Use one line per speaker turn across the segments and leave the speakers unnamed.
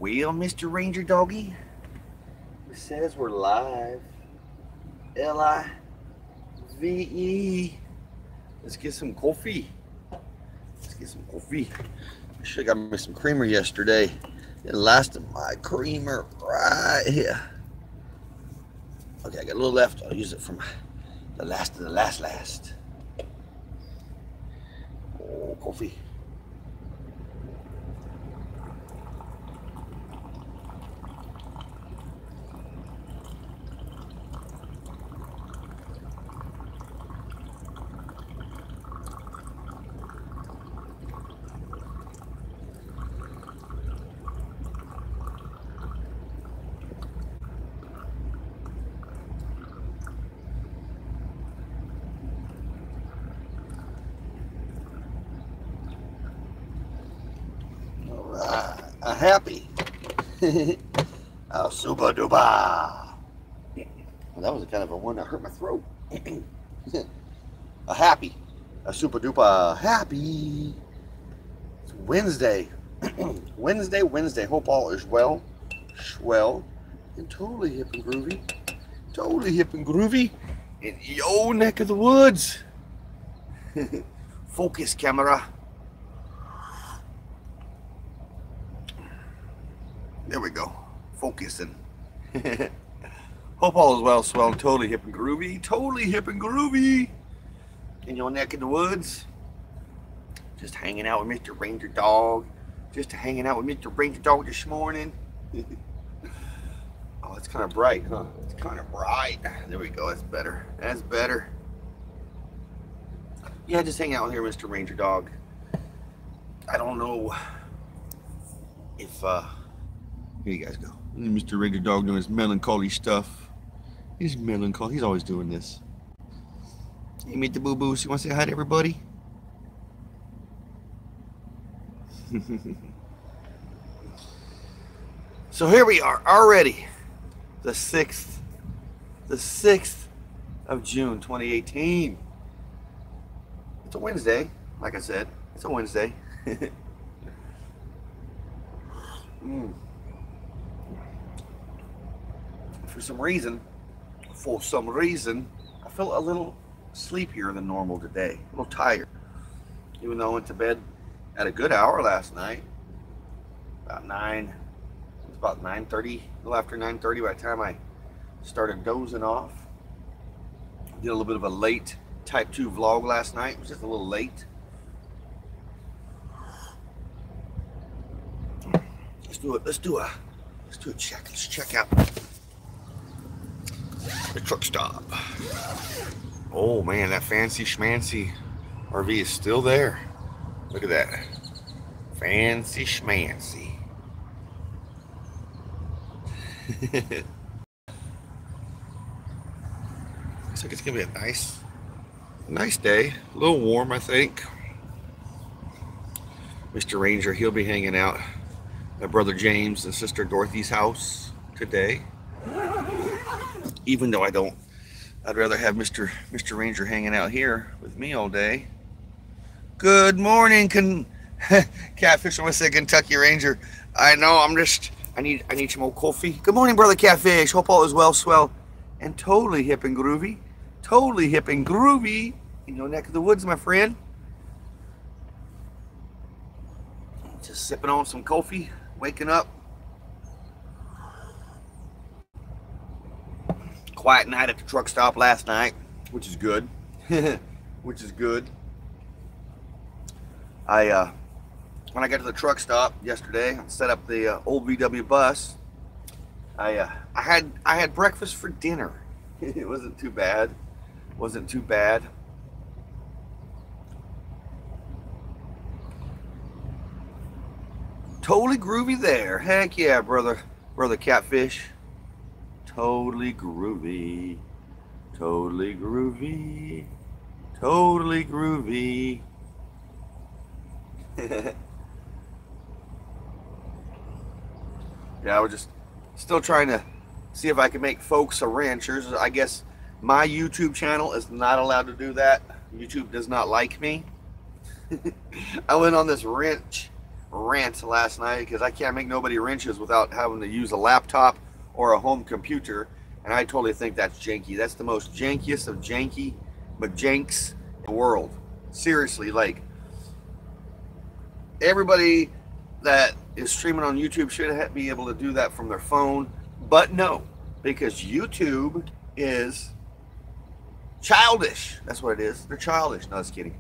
Well, Mr. Ranger Doggy, it says we're live. Live. Let's get some coffee. Let's get some coffee. I should have got me some creamer yesterday. It lasted my creamer right here. Okay, I got a little left. I'll use it from the last of the last. Oh, coffee. Happy. Super duper. Well, that was kind of a one that hurt my throat. A happy. A super duper happy. It's Wednesday. Wednesday. Hope all is well. Swell. And totally hip and groovy. Totally hip and groovy. In your neck of the woods. Focus camera. There we go. Focusing. Hope all is well, swell, and totally hip and groovy. Totally hip and groovy. In your neck of the woods. Just hanging out with Mr. Ranger Dog. Just hanging out with Mr. Ranger Dog this morning. Oh, it's kind of bright, huh? It's kind of bright. There we go. That's better. That's better. Yeah, just hanging out here, Mr. Ranger Dog. I don't know if, here you guys go. Mr. Ranger Dog doing his melancholy stuff. He's melancholy. He's always doing this. Hey, meet the boo-boos. You want to say hi to everybody? So here we are already. The 6th of June, 2018. It's a Wednesday. Like I said, it's a Wednesday. For some reason, I felt a little sleepier than normal today. A little tired. Even though I went to bed at a good hour last night. About 9. It was about 9:30. A little after 9:30 by the time I started dozing off. Did a little bit of a late type 2 vlog last night. It was just a little late. Let's do a check. Let's check out the truck stop. Oh man, that fancy schmancy RV is still there. Look at that. Fancy schmancy. Looks like it's gonna be a nice day. A little warm, I think. Mr. Ranger, he'll be hanging out at Brother James and Sister Dorothy's house today. Even though I'd rather have Mr. Ranger hanging out here with me all day. Good morning, Catfish. I want to say Kentucky Ranger. I know, I need some more coffee. Good morning, Brother Catfish. Hope all is well, swell, and totally hip and groovy. Totally hip and groovy in your neck of the woods, my friend. Just sipping on some coffee, waking up. Quiet night at the truck stop last night, which is good. Which is good. When I got to the truck stop yesterday, I set up the old VW bus. I had breakfast for dinner. It wasn't too bad. Wasn't too bad. Totally groovy there. Heck yeah, brother Catfish. Totally groovy. Totally groovy. Totally groovy. Yeah, I was just still trying to see if I can make folks a ranchers. I guess my YouTube channel is not allowed to do that. YouTube does not like me. I went on this ranch rant last night because I can't make nobody wrenches without having to use a laptop or a home computer, and I totally think that's janky. That's the most jankiest of janky McJanks in the world. Seriously, like, everybody that is streaming on YouTube should be able to do that from their phone, but no, because YouTube is childish. That's what it is. They're childish. No, just kidding.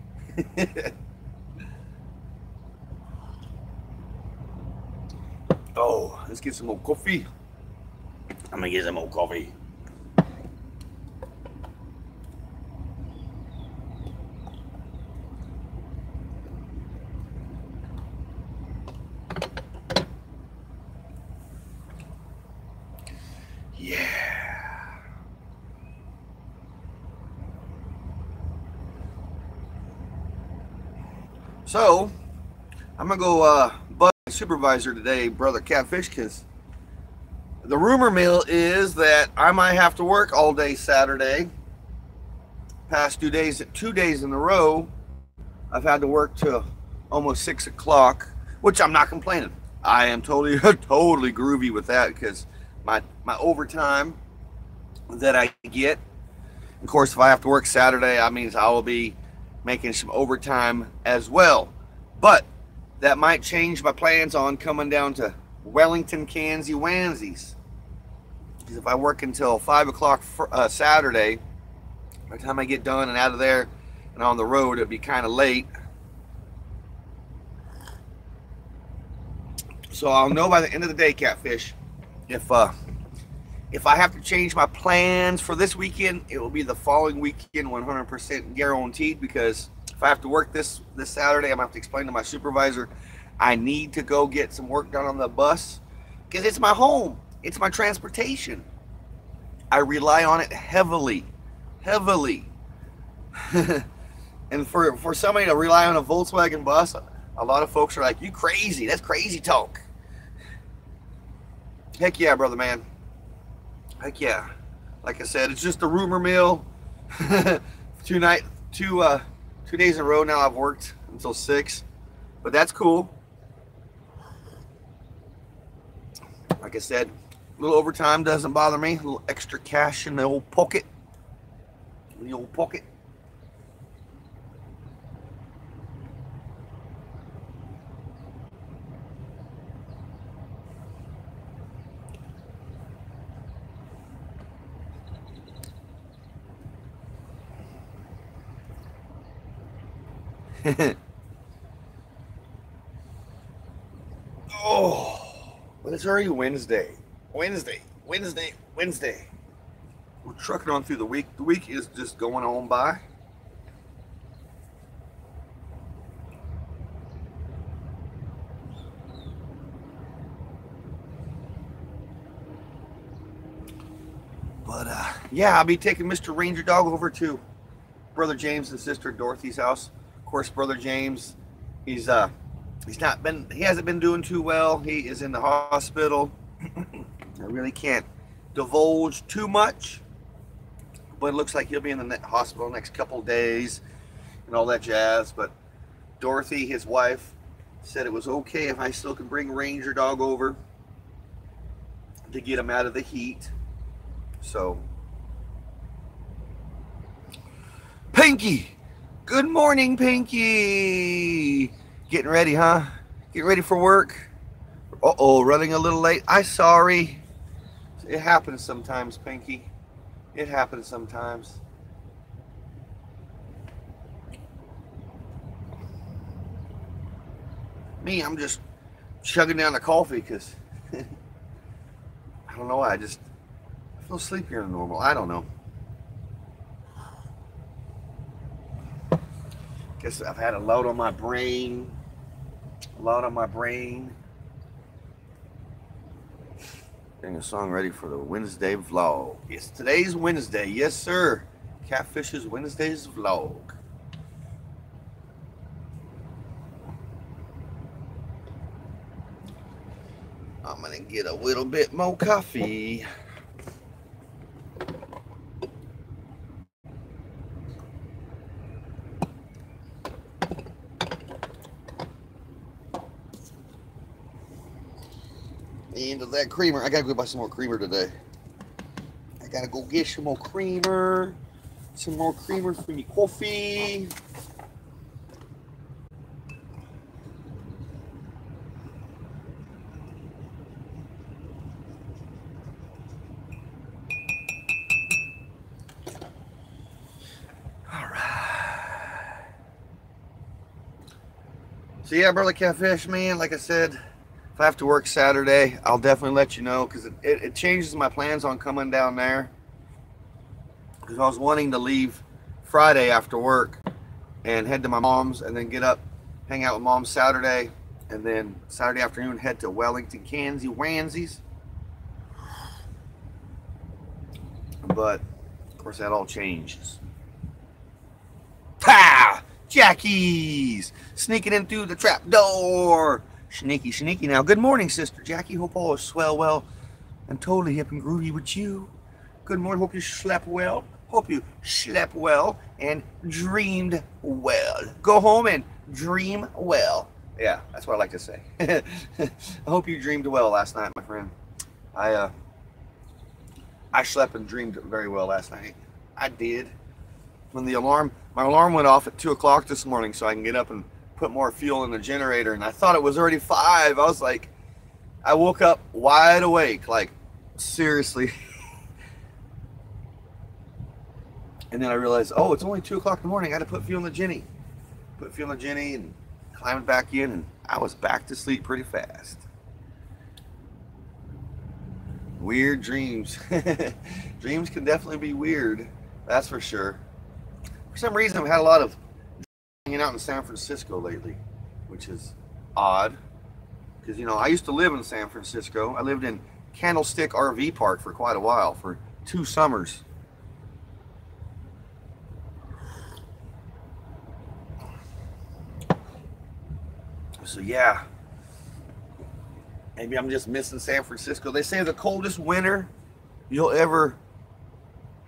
Oh, let's get some more coffee. I'm gonna get some more coffee. Yeah. So, I'm gonna go bug my supervisor today, Brother Catfish, because the rumor mill is that I might have to work all day Saturday. Past 2 days in a row, I've had to work till almost 6 o'clock, which I'm not complaining. I am totally groovy with that because my overtime that I get, of course, if I have to work Saturday, that means I will be making some overtime as well. But that might change my plans on coming down to Wellington, Kansas, Wansies. Because if I work until 5 o'clock Saturday, by the time I get done and out of there and on the road, it'd be kind of late. So I'll know by the end of the day, Catfish, if I have to change my plans for this weekend, it will be the following weekend, 100% guaranteed. Because if I have to work this Saturday, I'm gonna have to explain to my supervisor I need to go get some work done on the bus because it's my home, it's my transportation. I rely on it heavily. And for somebody to rely on a Volkswagen bus, a lot of folks are like, "You crazy? That's crazy talk." Heck yeah, brother man. Heck yeah. Like I said, it's just a rumor mill. 2 days in a row now I've worked until 6, but that's cool. Like I said, a little overtime doesn't bother me. A little extra cash in the old pocket. Oh, but it's already Wednesday. Wednesday. We're trucking on through the week. The week is just going on by. But yeah, I'll be taking Mr. Ranger Dog over to Brother James and Sister Dorothy's house. Of course, Brother James, he hasn't been doing too well. He is in the hospital. I really can't divulge too much, but it looks like he'll be in the hospital the next couple days and all that jazz. But Dorothy, his wife, said it was okay if I still could bring Ranger Dog over to get him out of the heat. So, Pinky, good morning, Pinky. Getting ready, huh? Getting ready for work? Uh-oh, running a little late. I'm sorry. It happens sometimes, Pinky. It happens sometimes. Me, I'm just chugging down the coffee because I don't know why. I feel sleepier than normal. I don't know. Guess I've had a load on my brain. Getting a song ready for the Wednesday vlog. Yes, today's Wednesday. Yes, sir. Catfish's Wednesday's vlog. I'm gonna get a little bit more coffee. Into that creamer. I gotta go buy some more creamer today. I gotta go get some more creamer. Some more creamer for me coffee. All right. So yeah, Brother Catfish, man, like I said, if I have to work Saturday, I'll definitely let you know, because it changes my plans on coming down there. Because I was wanting to leave Friday after work and head to my mom's, and then get up, hang out with Mom Saturday, and then Saturday afternoon head to Wellington, Kansas, Wansies. But of course that all changes. Pa! Jackie's sneaking in through the trap door. Sneaky, sneaky. Now, good morning, Sister Jackie. Hope all is swell well and totally hip and groovy with you. Good morning. Hope you slept well. Hope you slept well and dreamed well. Go home and dream well. Yeah, that's what I like to say. I hope you dreamed well last night, my friend. I slept and dreamed very well last night. I did. When my alarm went off at 2 o'clock this morning so I can get up and put more fuel in the generator, and I thought it was already 5. I was like, I woke up wide awake, like seriously. And then I realized, oh, it's only 2 o'clock in the morning. I got to put fuel in the Jenny. Put fuel in the Jenny and climbed back in, and I was back to sleep pretty fast. Weird dreams. Dreams can definitely be weird. That's for sure. For some reason, I've had a lot of hanging out in San Francisco lately, which is odd. Because, you know, I used to live in San Francisco. I lived in Candlestick RV Park for quite a while, for 2 summers. So yeah, maybe I'm just missing San Francisco. They say the coldest winter you'll ever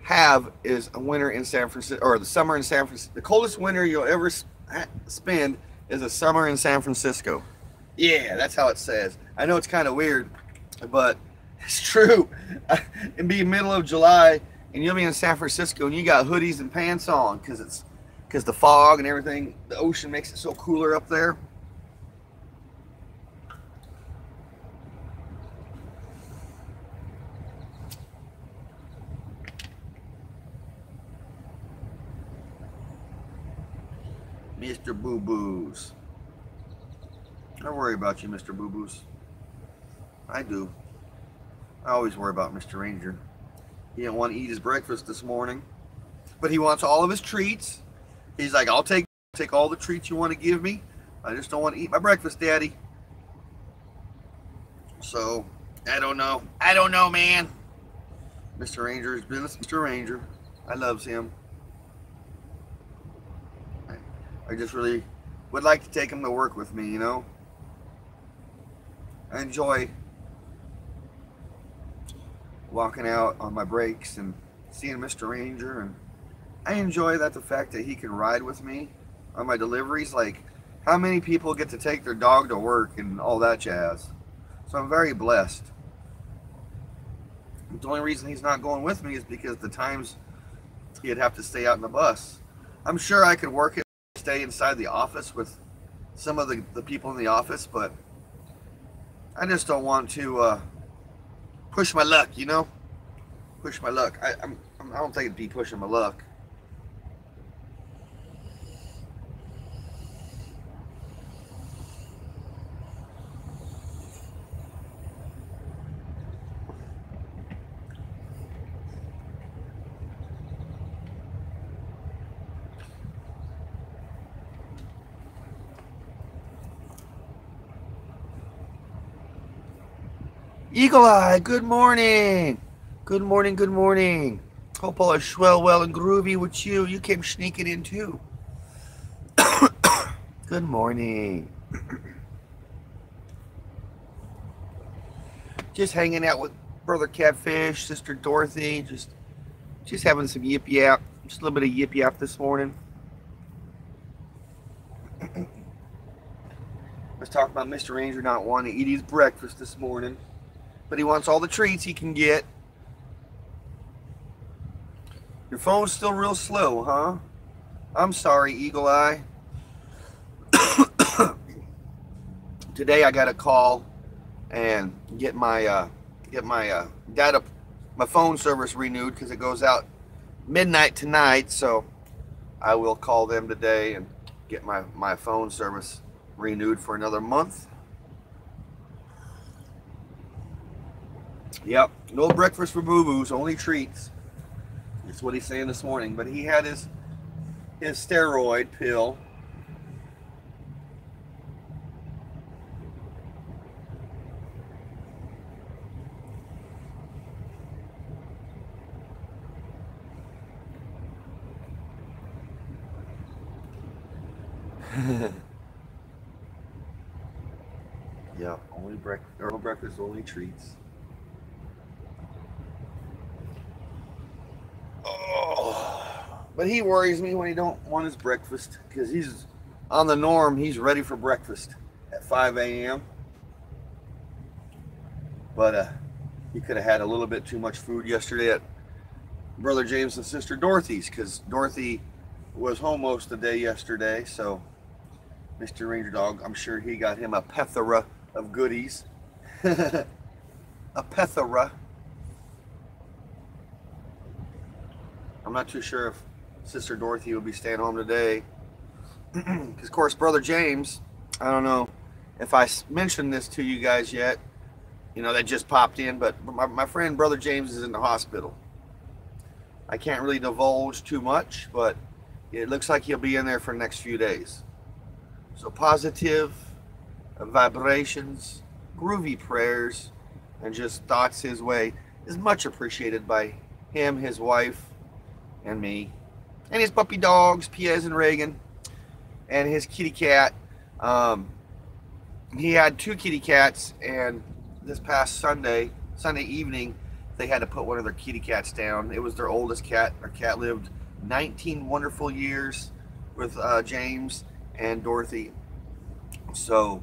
have is a winter in San Francisco, or the summer in San Francisco. The coldest winter you'll ever spend is a summer in San Francisco. Yeah, that's how it says. I know it's kind of weird, but it's true. It'd be middle of July and you'll be in San Francisco and you got hoodies and pants on because the fog and everything, the ocean makes it so cooler up there. Mr. Boo Boos. I worry about you, Mr. Boo Boos. I do. I always worry about Mr. Ranger. He didn't want to eat his breakfast this morning, but he wants all of his treats. He's like, I'll take all the treats you want to give me. I just don't want to eat my breakfast, Daddy. So, I don't know. I don't know, man. Mr. Ranger has been Mr. Ranger. I loves him. I just really would like to take him to work with me, you know. I enjoy walking out on my breaks and seeing Mr. Ranger, and I enjoy the fact that he can ride with me on my deliveries. Like, how many people get to take their dog to work and all that jazz? So I'm very blessed. The only reason he's not going with me is because the times he'd have to stay out in the bus. I'm sure I could work it, stay inside the office with some of the people in the office, but I just don't want to push my luck, you know? Push my luck. I don't think it'd be pushing my luck. Eagle Eye, good morning. Good morning, good morning. Hope all is swell, well, and groovy with you. You came sneaking in too. Good morning. Just hanging out with Brother Catfish, Sister Dorothy, just having some yip yap. Just a little bit of yip yap this morning. Let's talk about Mr. Ranger not wanting to eat his breakfast this morning. but he wants all the treats he can get. Your phone's still real slow, huh? I'm sorry, Eagle Eye. Today I got to call and get my data, my phone service renewed because it goes out midnight tonight. So I will call them today and get my phone service renewed for another month. Yep, no breakfast for boo-boos, only treats. That's what he's saying this morning. But he had his steroid pill. Yeah, only breakfast, only treats. Oh, but he worries me when he don't want his breakfast because he's on the norm. He's ready for breakfast at 5 a.m. But he could have had a little bit too much food yesterday at Brother James and Sister Dorothy's because Dorothy was home most of the day yesterday. So Mr. Ranger Dog, I'm sure he got him a plethora of goodies. A plethora. I'm not too sure if Sister Dorothy will be staying home today. Because, of course, Brother James, I don't know if I mentioned this to you guys yet. You know, that just popped in. But my friend Brother James is in the hospital. I can't really divulge too much, but it looks like he'll be in there for the next few days. So positive vibrations, groovy prayers, and just thoughts his way is much appreciated by him, his wife, and me, and his puppy dogs, Piaz and Reagan, and his kitty cat. He had 2 kitty cats, and this past Sunday evening, they had to put one of their kitty cats down. It was their oldest cat. Their cat lived 19 wonderful years with James and Dorothy. So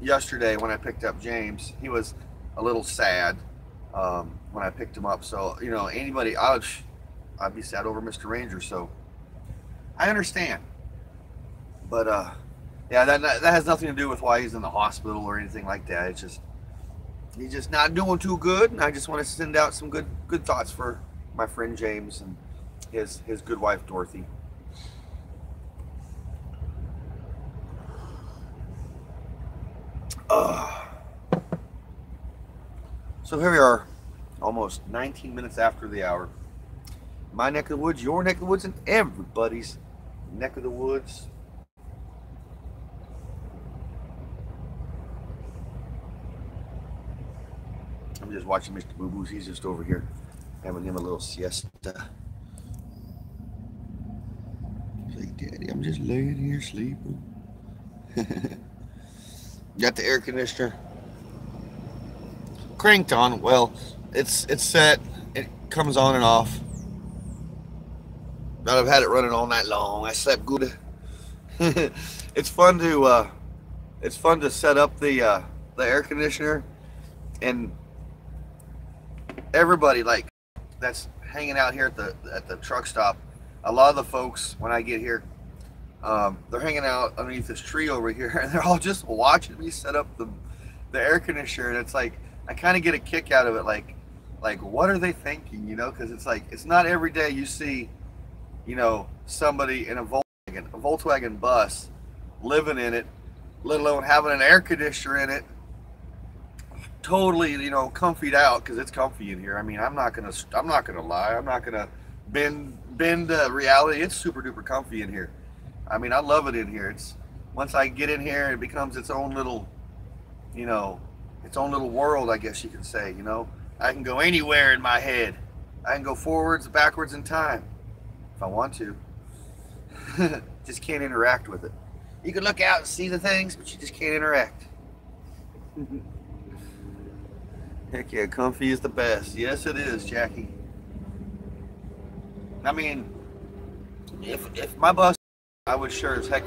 yesterday when I picked up James, he was a little sad when I picked him up. So, you know, anybody, I'd be sad over Mr. Ranger. So I understand. But yeah, that has nothing to do with why he's in the hospital or anything like that. It's just he's just not doing too good, and I just want to send out some good thoughts for my friend James and his good wife Dorothy. So here we are, almost 19 minutes after the hour. My neck of the woods, your neck of the woods, and everybody's neck of the woods. I'm just watching Mr. Boo Boos. He's just over here having him a little siesta. He's like, Daddy, I'm just laying here sleeping. Got the air conditioner cranked on. Well, it's set. It comes on and off. But I've had it running all night long. I slept good. It's fun to set up the air conditioner, and everybody like that's hanging out here at the truck stop. A lot of the folks when I get here, they're hanging out underneath this tree over here, and they're all just watching me set up the air conditioner. And it's like I kind of get a kick out of it. Like what are they thinking? You know, because it's like it's not every day you see, you know, somebody in a Volkswagen bus living in it, let alone having an air conditioner in it, totally, you know, comfied out, because it's comfy in here. I mean, I'm not gonna lie, I'm not gonna bend reality. It's super duper comfy in here. I mean, I love it in here. It's once I get in here, it becomes its own little, you know, its own little world, I guess you can say. You know, I can go anywhere in my head. I can go forwards, backwards in time if I want to. Just can't interact with it. You can look out and see the things, but you just can't interact. Heck yeah, comfy is the best. Yes, it is, Jackie. I mean, if my bus, I would sure as heck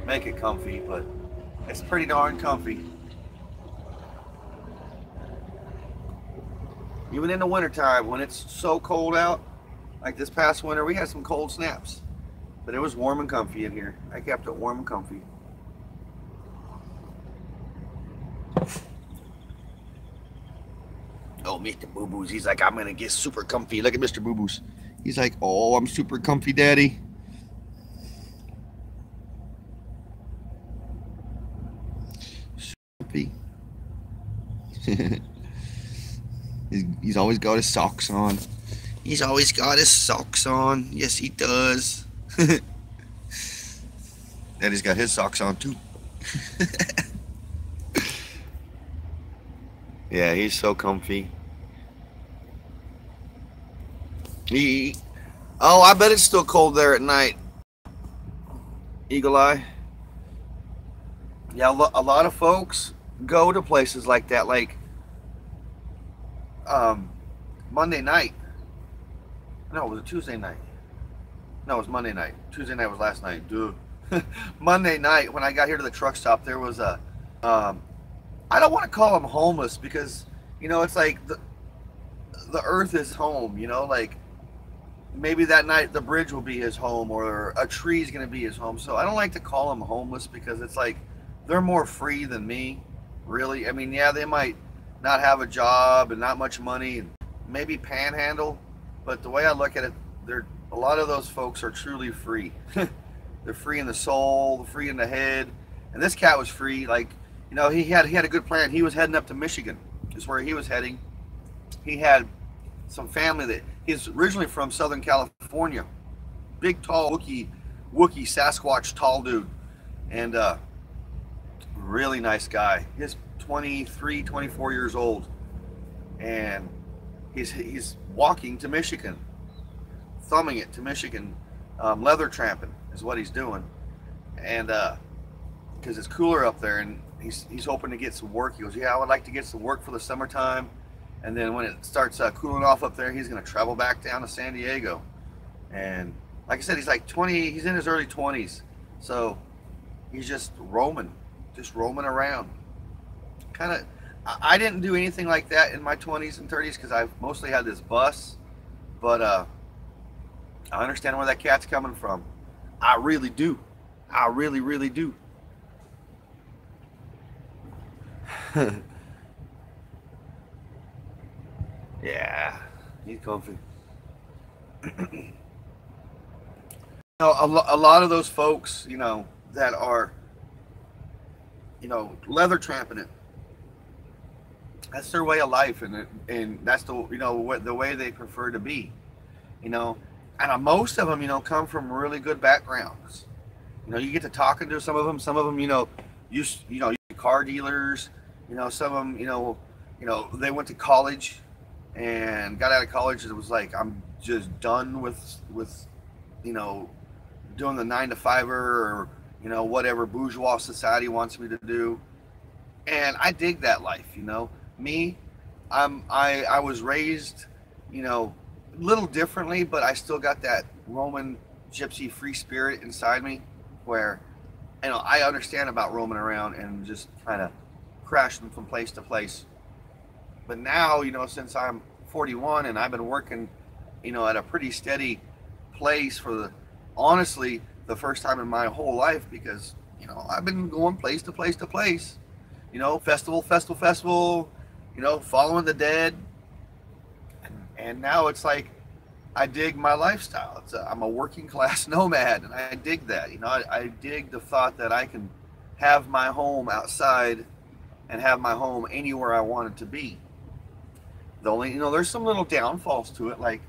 make it comfy, but it's pretty darn comfy. Even in the wintertime, when it's so cold out, like this past winter, we had some cold snaps. But it was warm and comfy in here. I kept it warm and comfy. Oh, Mr. Boo Boos, he's like, I'm going to get super comfy. Look at Mr. Boo Boos. He's like, oh, I'm super comfy, Daddy. Super comfy. He's always got his socks on. He's always got his socks on. Yes, he does. Daddy's got his socks on, too. Yeah, he's so comfy. Oh, I bet it's still cold there at night. Eagle Eye. Yeah, a lot of folks go to places like that, like Monday night. No, was it Tuesday night? No, it was Monday night. Tuesday night was last night. Dude. Monday night, when I got here to the truck stop, there was a, I don't want to call them homeless because, you know, it's like the earth is home, you know, like maybe that night the bridge will be his home or a tree is going to be his home. So I don't like to call them homeless because it's like they're more free than me, really. I mean, yeah, they might not have a job and not much money and maybe panhandle, but the way I look at it, a lot of those folks are truly free. They're free in the soul, free in the head. And this cat was free. Like, you know, he had a good plan. He was heading up to Michigan, is where he was heading. He had some family that he's originally from Southern California. Big, tall, Wookiee Sasquatch tall dude. And really nice guy. He's 23, 24 years old. And he's walking to Michigan, thumbing it to Michigan, leather tramping is what he's doing, and because it's cooler up there, and he's hoping to get some work. He goes, yeah, I would like to get some work for the summertime, and then when it starts cooling off up there, he's going to travel back down to San Diego. And like I said, he's like 20, he's in his early 20s, so he's just roaming around. Kind of, I didn't do anything like that in my 20s and 30s because I've mostly had this bus, but I understand where that cat's coming from. I really do. I really, really do. Yeah, he's comfy. You know, a lot of those folks, you know, that are, you know, leather tramping it, that's their way of life, and that's the, you know, the way they prefer to be, you know. And most of them, you know, come from really good backgrounds. You know, you get to talking to some of them, you know, car dealers, you know, some of them, you know, they went to college and got out of college and it was like, I'm just done with, you know, doing the 9-to-5 or, you know, whatever bourgeois society wants me to do. And I dig that life, you know. Me, I was raised, you know, a little differently, but I still got that Roman gypsy free spirit inside me where, you know, I understand about roaming around and just kind of crashing from place to place. But now, you know, since I'm 41 and I've been working, you know, at a pretty steady place for honestly the first time in my whole life, because, you know, I've been going place to place to place, you know, festival, you know, following the dead. And now it's like, I dig my lifestyle. I'm a working class nomad, and I dig that. You know, I dig the thought that I can have my home outside and have my home anywhere I want it to be. The only, you know, there's some little downfalls to it, like,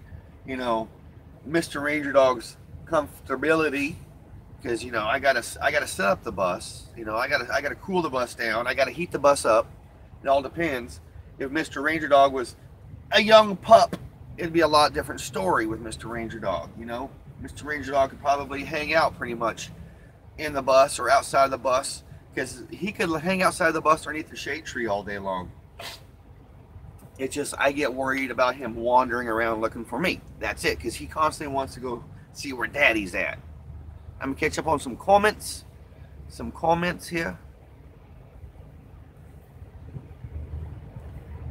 you know, Mr. Ranger Dog's comfortability, because, you know, I gotta set up the bus. You know, I gotta cool the bus down. I gotta heat the bus up. It all depends. If Mr. Ranger Dog was a young pup, it'd be a lot different story with Mr. Ranger Dog. You know, Mr. Ranger Dog could probably hang out pretty much in the bus or outside the bus, because he could hang outside the bus underneath the shade tree all day long. It's just, I get worried about him wandering around looking for me. That's it, because he constantly wants to go see where Daddy's at. I'm gonna catch up on some comments. Some comments here.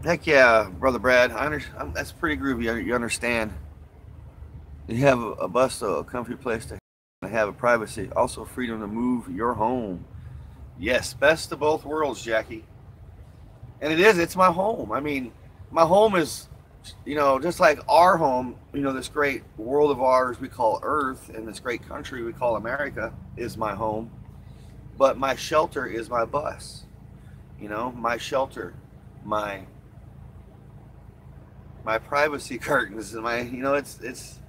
Heck yeah, brother Brad. That's pretty groovy. You understand? You have a bus, a comfy place to have a privacy, also freedom to move your home. Yes, best of both worlds, Jackie. And it is. It's my home. I mean, my home is, just like our home. This great world of ours we call Earth, and this great country we call America is my home. But my shelter is my bus. My shelter, my my privacy curtains, and my it's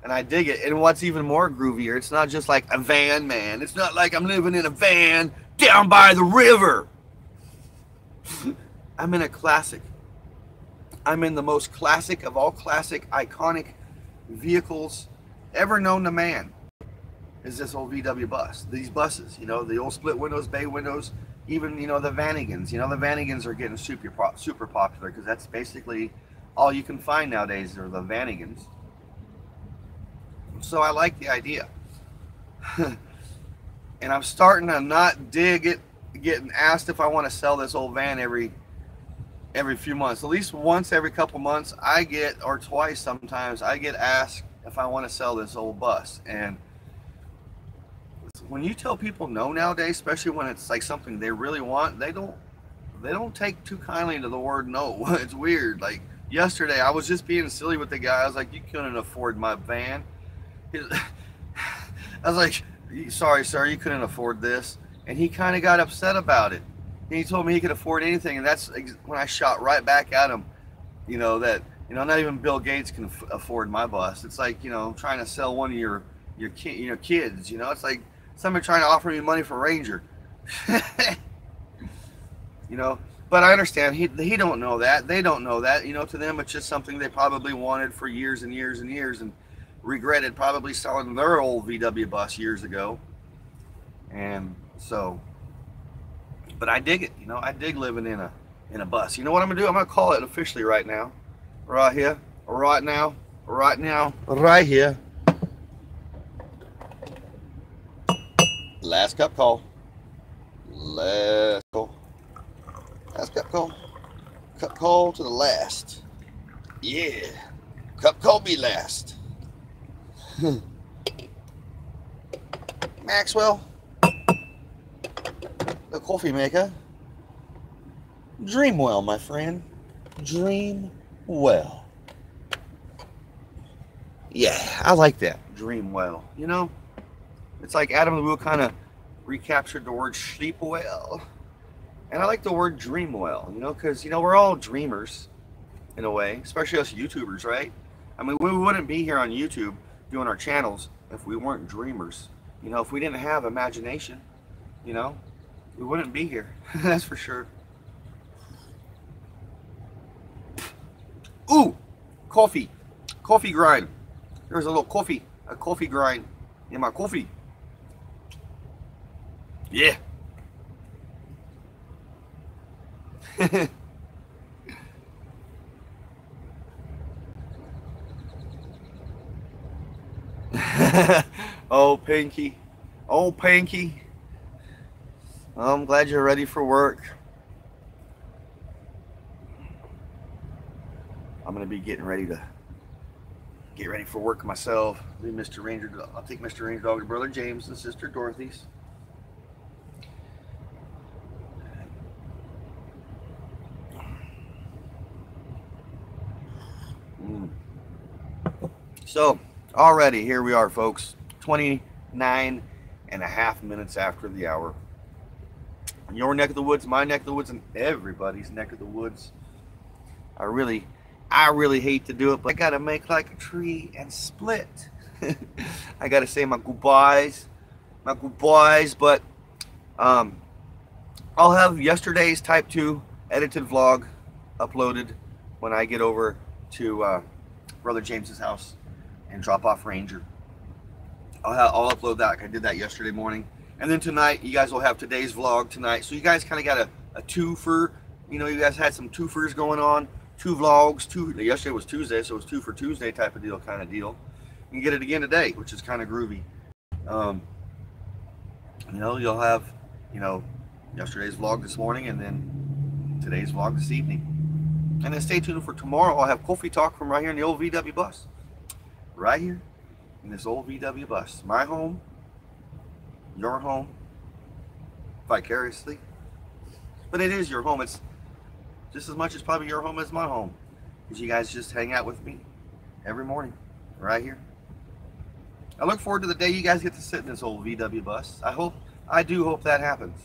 and I dig it. And what's even more groovier, it's not just like a van, man. It's not like I'm living in a van down by the river. I'm in a classic. I'm in the most classic of all classic, iconic vehicles ever known to man. Is this old VW bus? These buses, the old split windows, bay windows, even the Vanagons. The Vanagons are getting super popular because that's basically all you can find nowadays are the Vanagons. So I like the idea. And I'm starting to not dig it, getting asked if I want to sell this old van every few months. At least once every couple months I get, or twice sometimes, I get asked if I want to sell this old bus. And when you tell people no nowadays, especially when it's like something they really want, they don't take too kindly to the word no. It's weird. Like yesterday I was just being silly with the guy. I was like, you couldn't afford my van. I was like, sorry sir, you couldn't afford this. And he kind of got upset about it. And he told me he could afford anything, and that's when I shot right back at him. That not even Bill Gates can afford my bus. It's like trying to sell one of your kids. It's like somebody trying to offer me money for Ranger. But I understand he don't know that. They don't know that. To them it's just something they probably wanted for years and years and years, and regretted probably selling their old VW bus years ago. And so, but I dig it. I dig living in a bus. You know what I'm gonna do? I'm gonna call it officially right now, right here, right now, right here. Last cup call. Last call. Last cup call. Cup call to the last. Yeah. Cup call be last. Maxwell, the coffee maker. Dream well, my friend. Dream well. Yeah, I like that. Dream well. It's like Adam LaRue kind of recaptured the word sleep well. And I like the word dream well, because, we're all dreamers in a way, especially us YouTubers, right? I mean, we wouldn't be here on YouTube doing our channels if we weren't dreamers. If we didn't have imagination, we wouldn't be here. That's for sure. Ooh, coffee grind. There's a coffee grind in my coffee. Yeah. Oh, Pinky. Oh, Pinky. I'm glad you're ready for work. I'm going to be getting ready for work myself. Mr. Ranger, I'll take Mr. Ranger dog to Brother James and Sister Dorothy's. So, already, here we are, folks. 29 and a half minutes after the hour. In your neck of the woods, my neck of the woods, and everybody's neck of the woods. I really hate to do it, but I gotta make like a tree and split. I gotta say my goodbyes, but I'll have yesterday's Type 2 edited vlog uploaded when I get over to Brother James's house and drop off Ranger. I'll upload that. I did that yesterday morning. And then tonight, you guys will have today's vlog tonight. So you guys kind of got a twofer. You guys had some twofers going on. 2 vlogs. Yesterday was Tuesday, so it was 2 for Tuesday type of deal, You can get it again today, which is kind of groovy. You'll have, yesterday's vlog this morning and then today's vlog this evening. And then stay tuned for tomorrow. I'll have coffee talk from right here in the old VW bus. Right here in this old VW bus. My home, your home, vicariously. But it is your home. It's just as much as probably your home as my home. Because you guys just hang out with me every morning right here. I look forward to the day you guys get to sit in this old VW bus. I do hope that happens.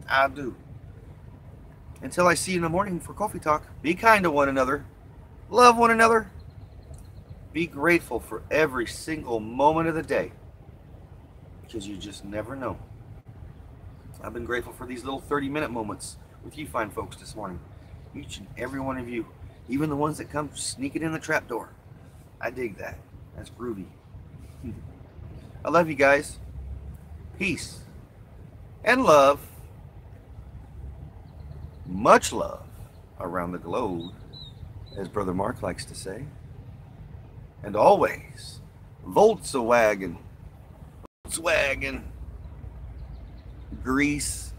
I do. Until I see you in the morning for coffee talk, be kind to one another. Love one another. Be grateful for every single moment of the day. Because you just never know. I've been grateful for these little 30-minute moments with you fine folks this morning. Each and every one of you. Even the ones that come sneaking in the trap door. I dig that. That's groovy. I love you guys. Peace and love. Much love around the globe, as Brother Mark likes to say. And always, Volkswagen, grease,